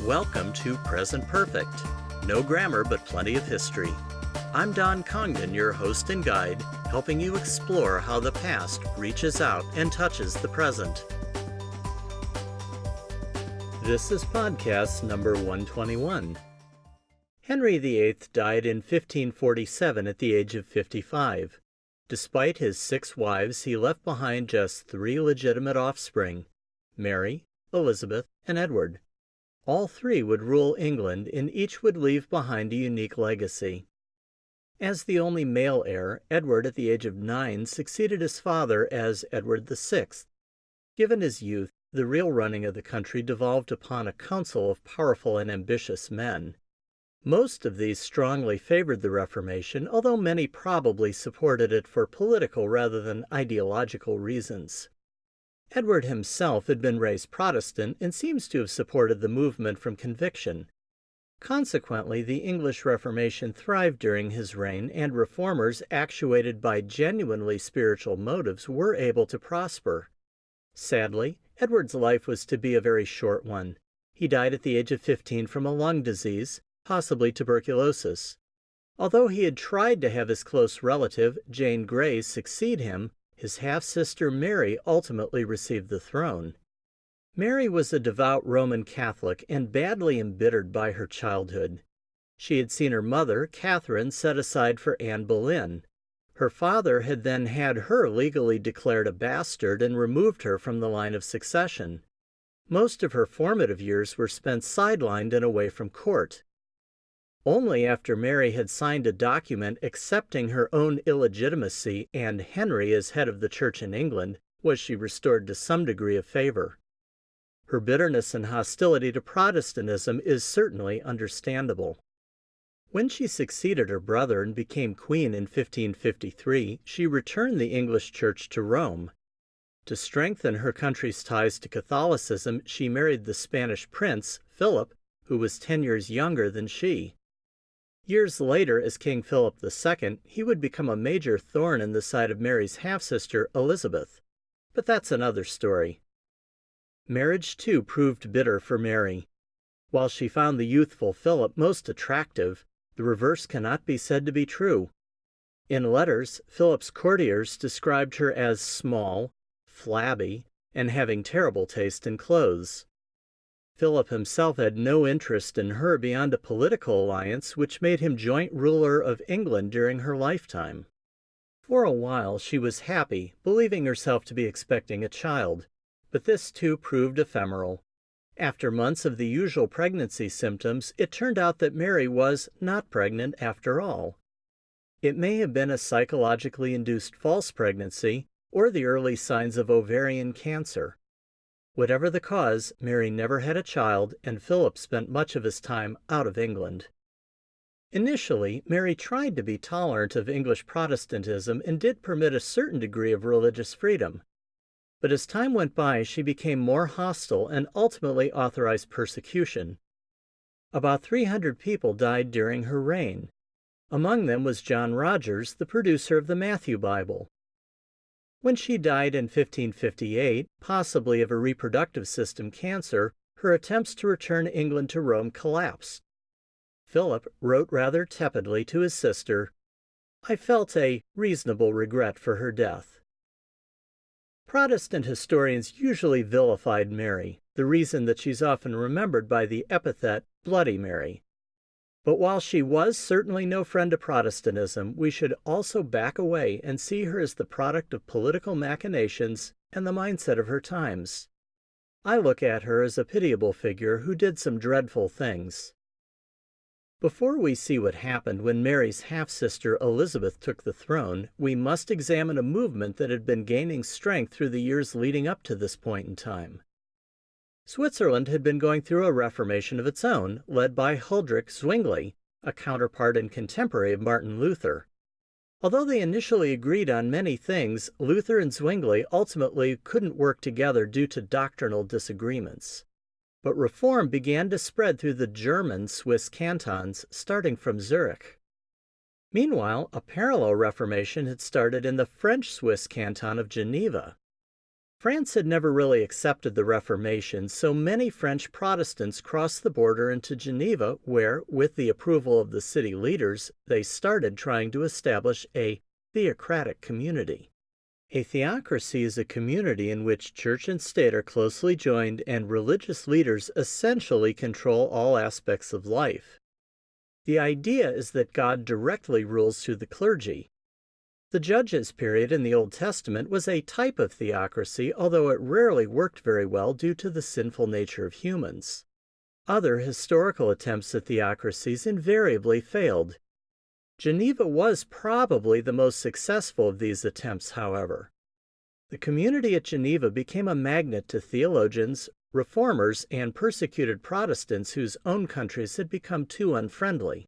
Welcome to Present Perfect. No grammar, but plenty of history. I'm Don Congdon, your host and guide, helping you explore how the past reaches out and touches the present. This is podcast number 121. Henry VIII died in 1547 at the age of 55. Despite his 6 wives, he left behind just 3 legitimate offspring: Mary, Elizabeth, and Edward. All 3 would rule England, and each would leave behind a unique legacy. As the only male heir, Edward, at the age of 9, succeeded his father as Edward VI. Given his youth, the real running of the country devolved upon a council of powerful and ambitious men. Most of these strongly favored the Reformation, although many probably supported it for political rather than ideological reasons. Edward himself had been raised Protestant and seems to have supported the movement from conviction. Consequently, the English Reformation thrived during his reign, and reformers actuated by genuinely spiritual motives were able to prosper. Sadly, Edward's life was to be a very short one. He died at the age of 15 from a lung disease, possibly tuberculosis. Although he had tried to have his close relative, Jane Grey, succeed him, his half-sister Mary ultimately received the throne. Mary was a devout Roman Catholic and badly embittered by her childhood. She had seen her mother, Catherine, set aside for Anne Boleyn. Her father had then had her legally declared a bastard and removed her from the line of succession. Most of her formative years were spent sidelined and away from court. Only after Mary had signed a document accepting her own illegitimacy and Henry as head of the Church in England was she restored to some degree of favor. Her bitterness and hostility to Protestantism is certainly understandable. When she succeeded her brother and became queen in 1553, she returned the English Church to Rome. To strengthen her country's ties to Catholicism, she married the Spanish prince, Philip, who was 10 years younger than she. Years later, as King Philip II, he would become a major thorn in the side of Mary's half-sister, Elizabeth. But that's another story. Marriage, too, proved bitter for Mary. While she found the youthful Philip most attractive, the reverse cannot be said to be true. In letters, Philip's courtiers described her as small, flabby, and having terrible taste in clothes. Philip himself had no interest in her beyond a political alliance which made him joint ruler of England during her lifetime. For a while she was happy, believing herself to be expecting a child, but this too proved ephemeral. After months of the usual pregnancy symptoms, it turned out that Mary was not pregnant after all. It may have been a psychologically induced false pregnancy or the early signs of ovarian cancer. Whatever the cause, Mary never had a child, and Philip spent much of his time out of England. Initially, Mary tried to be tolerant of English Protestantism and did permit a certain degree of religious freedom. But as time went by, she became more hostile and ultimately authorized persecution. About 300 people died during her reign. Among them was John Rogers, the producer of the Matthew Bible. When she died in 1558, possibly of a reproductive system cancer, her attempts to return England to Rome collapsed. Philip wrote rather tepidly to his sister, "I felt a reasonable regret for her death." Protestant historians usually vilified Mary, the reason that she's often remembered by the epithet Bloody Mary. But while she was certainly no friend to Protestantism, we should also back away and see her as the product of political machinations and the mindset of her times. I look at her as a pitiable figure who did some dreadful things. Before we see what happened when Mary's half-sister Elizabeth took the throne, we must examine a movement that had been gaining strength through the years leading up to this point in time. Switzerland had been going through a reformation of its own, led by Huldrych Zwingli, a counterpart and contemporary of Martin Luther. Although they initially agreed on many things, Luther and Zwingli ultimately couldn't work together due to doctrinal disagreements. But reform began to spread through the German Swiss cantons, starting from Zurich. Meanwhile, a parallel reformation had started in the French Swiss canton of Geneva. France had never really accepted the Reformation, so many French Protestants crossed the border into Geneva, where, with the approval of the city leaders, they started trying to establish a theocratic community. A theocracy is a community in which church and state are closely joined and religious leaders essentially control all aspects of life. The idea is that God directly rules through the clergy. The Judges period in the Old Testament was a type of theocracy, although it rarely worked very well due to the sinful nature of humans. Other historical attempts at theocracies invariably failed. Geneva was probably the most successful of these attempts, however. The community at Geneva became a magnet to theologians, reformers, and persecuted Protestants whose own countries had become too unfriendly.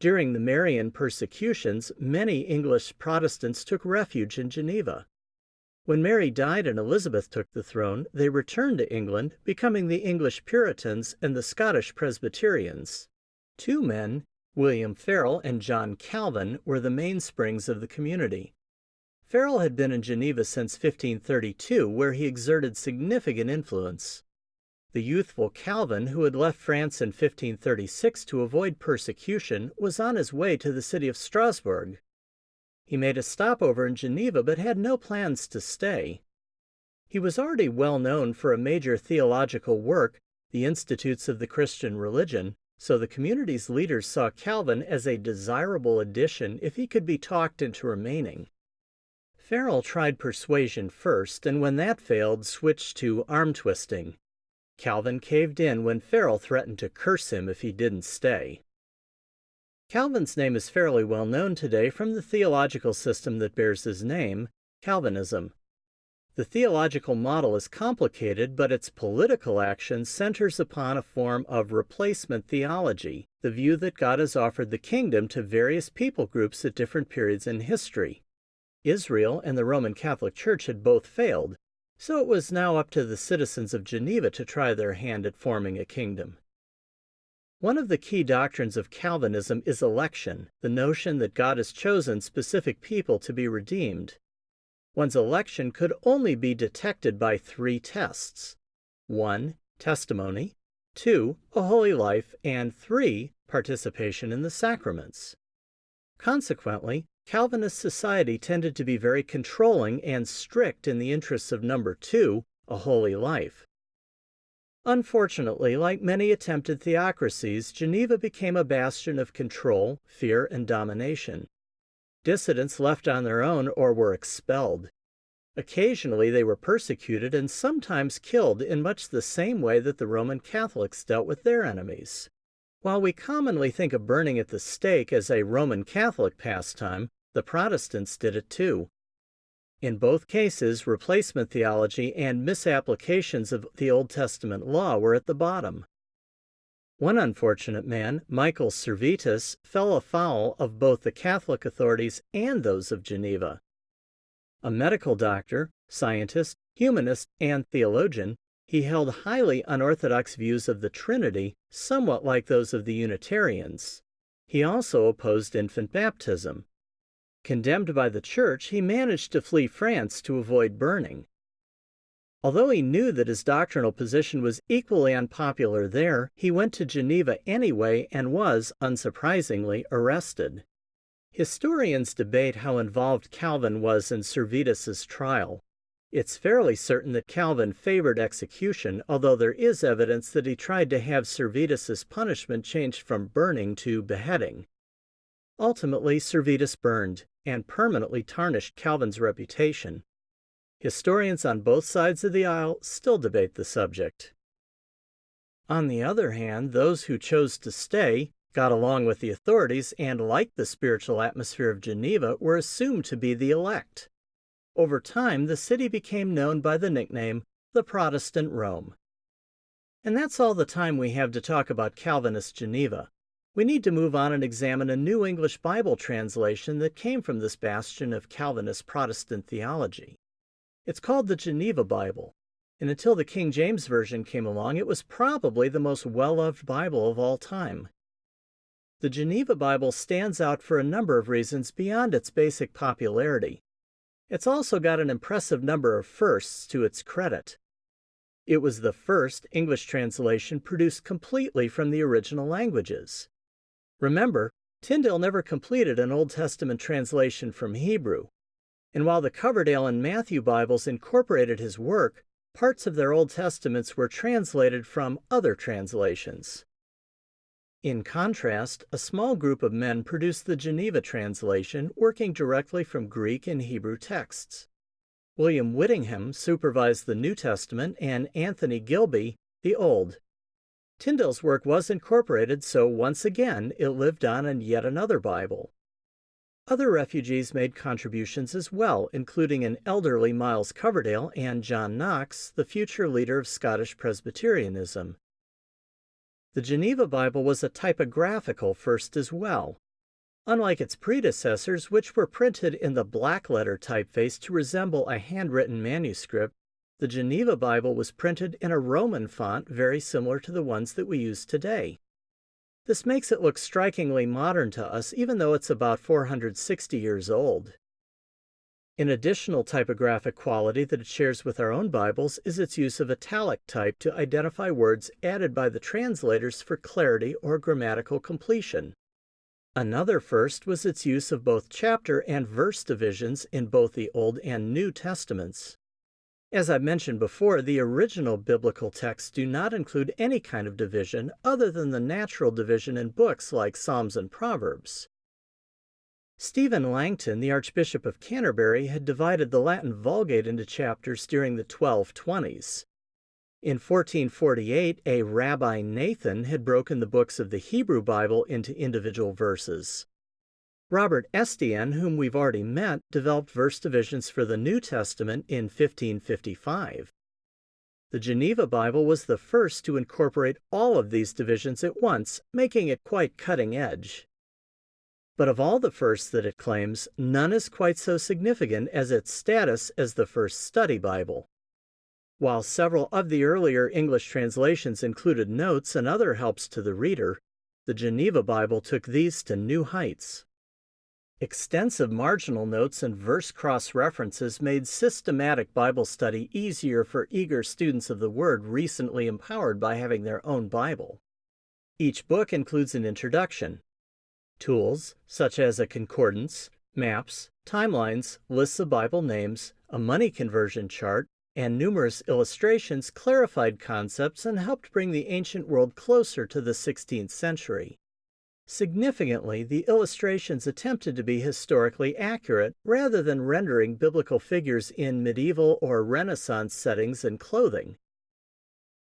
During the Marian persecutions, many English Protestants took refuge in Geneva. When Mary died and Elizabeth took the throne, they returned to England, becoming the English Puritans and the Scottish Presbyterians. Two men, William Farel and John Calvin, were the mainsprings of the community. Farel had been in Geneva since 1532, where he exerted significant influence. The youthful Calvin, who had left France in 1536 to avoid persecution, was on his way to the city of Strasbourg. He made a stopover in Geneva but had no plans to stay. He was already well known for a major theological work, the Institutes of the Christian Religion, so the community's leaders saw Calvin as a desirable addition if he could be talked into remaining. Farel tried persuasion first, and when that failed, switched to arm-twisting. Calvin caved in when Farel threatened to curse him if he didn't stay. Calvin's name is fairly well known today from the theological system that bears his name, Calvinism. The theological model is complicated, but its political action centers upon a form of replacement theology, the view that God has offered the kingdom to various people groups at different periods in history. Israel and the Roman Catholic Church had both failed, so it was now up to the citizens of Geneva to try their hand at forming a kingdom. One of the key doctrines of Calvinism is election, the notion that God has chosen specific people to be redeemed. One's election could only be detected by three tests: 1. Testimony, 2. A holy life, and 3. Participation in the sacraments. Consequently, Calvinist society tended to be very controlling and strict in the interests of number 2, a holy life. Unfortunately, like many attempted theocracies, Geneva became a bastion of control, fear, and domination. Dissidents left on their own or were expelled. Occasionally they were persecuted and sometimes killed in much the same way that the Roman Catholics dealt with their enemies. While we commonly think of burning at the stake as a Roman Catholic pastime, the Protestants did it too. In both cases, replacement theology and misapplications of the Old Testament law were at the bottom. One unfortunate man, Michael Servetus, fell afoul of both the Catholic authorities and those of Geneva. A medical doctor, scientist, humanist, and theologian, he held highly unorthodox views of the Trinity, somewhat like those of the Unitarians. He also opposed infant baptism. Condemned by the Church, he managed to flee France to avoid burning. Although he knew that his doctrinal position was equally unpopular there, he went to Geneva anyway and was, unsurprisingly, arrested. Historians debate how involved Calvin was in Servetus's trial. It's fairly certain that Calvin favored execution, although there is evidence that he tried to have Servetus's punishment changed from burning to beheading. Ultimately, Servetus burned, and permanently tarnished Calvin's reputation. Historians on both sides of the aisle still debate the subject. On the other hand, those who chose to stay, got along with the authorities, and liked the spiritual atmosphere of Geneva were assumed to be the elect. Over time, the city became known by the nickname, the Protestant Rome. And that's all the time we have to talk about Calvinist Geneva. We need to move on and examine a New English Bible translation that came from this bastion of Calvinist Protestant theology. It's called the Geneva Bible, and until the King James Version came along, it was probably the most well-loved Bible of all time. The Geneva Bible stands out for a number of reasons beyond its basic popularity. It's also got an impressive number of firsts to its credit. It was the first English translation produced completely from the original languages. Remember, Tyndale never completed an Old Testament translation from Hebrew, and while the Coverdale and Matthew Bibles incorporated his work, parts of their Old Testaments were translated from other translations. In contrast, a small group of men produced the Geneva translation, working directly from Greek and Hebrew texts. William Whittingham supervised the New Testament and Anthony Gilby the Old. Tyndale's work was incorporated, so once again it lived on in yet another Bible. Other refugees made contributions as well, including an elderly Miles Coverdale and John Knox, the future leader of Scottish Presbyterianism. The Geneva Bible was a typographical first as well. Unlike its predecessors, which were printed in the black-letter typeface to resemble a handwritten manuscript, the Geneva Bible was printed in a Roman font very similar to the ones that we use today. This makes it look strikingly modern to us, even though it's about 460 years old. An additional typographic quality that it shares with our own Bibles is its use of italic type to identify words added by the translators for clarity or grammatical completion. Another first was its use of both chapter and verse divisions in both the Old and New Testaments. As I mentioned before, the original biblical texts do not include any kind of division other than the natural division in books like Psalms and Proverbs. Stephen Langton, the Archbishop of Canterbury, had divided the Latin Vulgate into chapters during the 1220s. In 1448, a Rabbi Nathan had broken the books of the Hebrew Bible into individual verses. Robert Estienne, whom we've already met, developed verse divisions for the New Testament in 1555. The Geneva Bible was the first to incorporate all of these divisions at once, making it quite cutting edge. But of all the firsts that it claims, none is quite so significant as its status as the first study Bible. While several of the earlier English translations included notes and other helps to the reader, the Geneva Bible took these to new heights. Extensive marginal notes and verse cross-references made systematic Bible study easier for eager students of the Word recently empowered by having their own Bible. Each book includes an introduction. Tools, such as a concordance, maps, timelines, lists of Bible names, a money conversion chart, and numerous illustrations clarified concepts and helped bring the ancient world closer to the 16th century. Significantly, the illustrations attempted to be historically accurate rather than rendering biblical figures in medieval or Renaissance settings and clothing.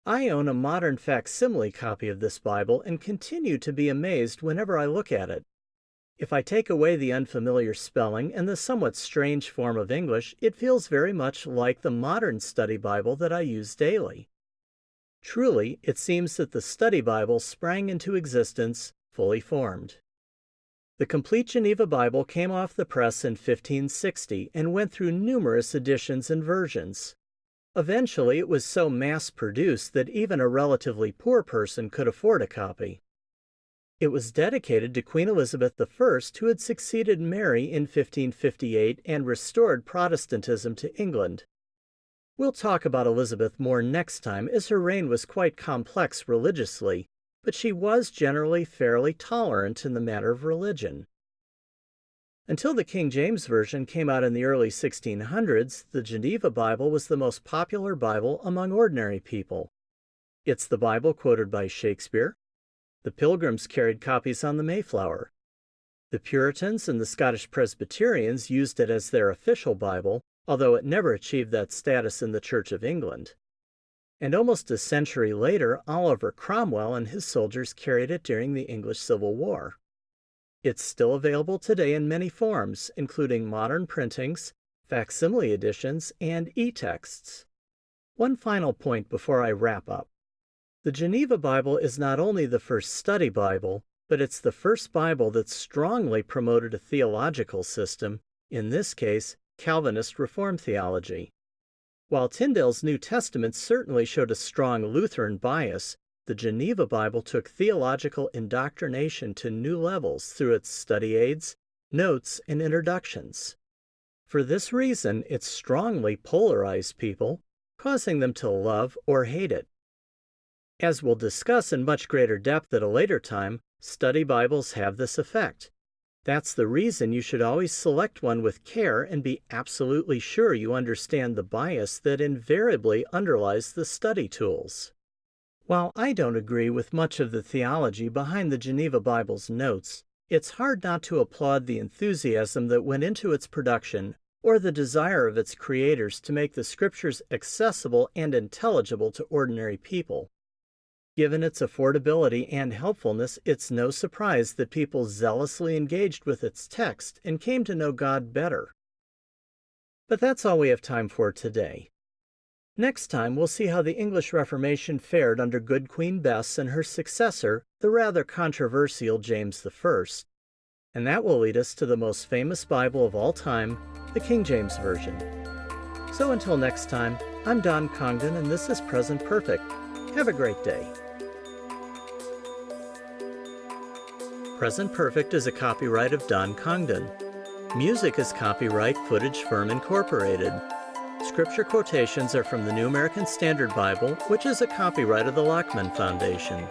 I own a modern facsimile copy of this Bible and continue to be amazed whenever I look at it. If I take away the unfamiliar spelling and the somewhat strange form of English, it feels very much like the modern study Bible that I use daily. Truly, it seems that the study Bible sprang into existence fully formed. The complete Geneva Bible came off the press in 1560 and went through numerous editions and versions. Eventually, it was so mass-produced that even a relatively poor person could afford a copy. It was dedicated to Queen Elizabeth I, who had succeeded Mary in 1558 and restored Protestantism to England. We'll talk about Elizabeth more next time, as her reign was quite complex religiously, but she was generally fairly tolerant in the matter of religion. Until the King James Version came out in the early 1600s, the Geneva Bible was the most popular Bible among ordinary people. It's the Bible quoted by Shakespeare. The Pilgrims carried copies on the Mayflower. The Puritans and the Scottish Presbyterians used it as their official Bible, although it never achieved that status in the Church of England. And almost a century later, Oliver Cromwell and his soldiers carried it during the English Civil War. It's still available today in many forms, including modern printings, facsimile editions, and e-texts. One final point before I wrap up. The Geneva Bible is not only the first study Bible, but it's the first Bible that strongly promoted a theological system, in this case, Calvinist Reformed theology. While Tyndale's New Testament certainly showed a strong Lutheran bias, the Geneva Bible took theological indoctrination to new levels through its study aids, notes, and introductions. For this reason, it strongly polarized people, causing them to love or hate it. As we'll discuss in much greater depth at a later time, study Bibles have this effect. That's the reason you should always select one with care and be absolutely sure you understand the bias that invariably underlies the study tools. While I don't agree with much of the theology behind the Geneva Bible's notes, it's hard not to applaud the enthusiasm that went into its production or the desire of its creators to make the Scriptures accessible and intelligible to ordinary people. Given its affordability and helpfulness, it's no surprise that people zealously engaged with its text and came to know God better. But that's all we have time for today. Next time, we'll see how the English Reformation fared under good Queen Bess and her successor, the rather controversial James I. And that will lead us to the most famous Bible of all time, the King James Version. So until next time, I'm Don Congdon, and this is Present Perfect. Have a great day. Present Perfect is a copyright of Don Congdon. Music is copyright Footage Firm Incorporated. Scripture quotations are from the New American Standard Bible, which is a copyright of the Lockman Foundation.